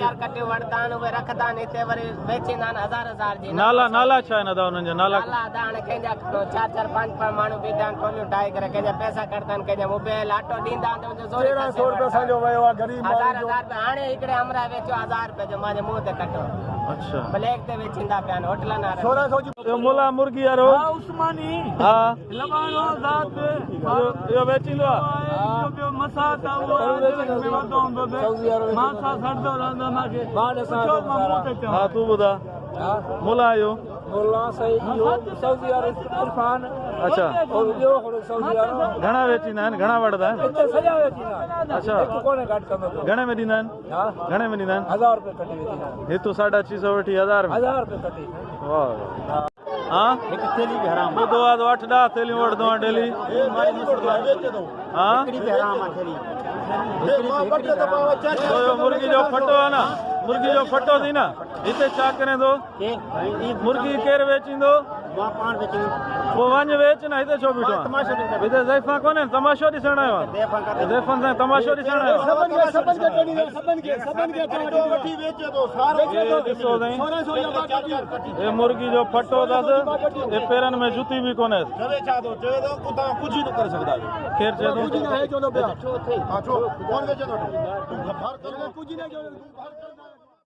चार कटे वरदान वे रखदान इते वरी बेचींदान हजार जी नाला छा आहिनि अदा उन्हनि जा नाला दाण कंहिंजा 4 5 माण्हू बीठा टोलियूं ठाहे करे कंहिंजा पैसा कढंदा कंहिंजा मोबाइल ऑटो ॾींदा 1300 रुपया असांजो वियो आहे गरीब हजार हाणे हिकिड़े हमरा वेचो 1000 रुपए जो मुंहिंजे मुंहं ते कटो अच्छा ब्लैक ते वेचींदा पिया आहिनि होटलनि वारा 1600 जी मुला मुर्गी वारो उस्मानी हा लबानो ज़ात इहो वेचींदो आहे ॿियो मसा त मासा सड़दो रहंदो मूंखे हा तूं ॿुधा मुला इहो मुला सही सऊदी अरब इरफान अच्छा और ॿियो सऊदी अरब घणा वेचींदा आहिनि घणा वठंदा आहिनि हिते सॼा वेचींदा अच्छा हिकु कोने घटि कंदो घणे में ॾींदा आहिनि हा घणे में ॾींदा आहिनि 1000 रुपए कटे वेचींदा हितु 650 वठी 1000 में 1000 रुपए कटे वाह हा हिकु थैली बि हराम ॿुधो आहे त 8-10 थैलियूं वठंदो आहे डेली हा मुर्गी जो फटो आहे न मुर्गी जो फटो थी न हिते छा करे थो मुर्गी केरु वेचींदो पोइ वञ वेच न हिते छो बीठो आहे हिते ज़ैफ़ा कोन्हे तमाशो ॾिसण आयो आहे ज़ैफ़नि सां तमाशो ॾिसण आयो आहे ॾिसो साईं हे मुर्गी जो फटो अथसि हे पेरनि में जुती बि कोन्हे कुझु न करे सघंदा केरु चए थो कुझु न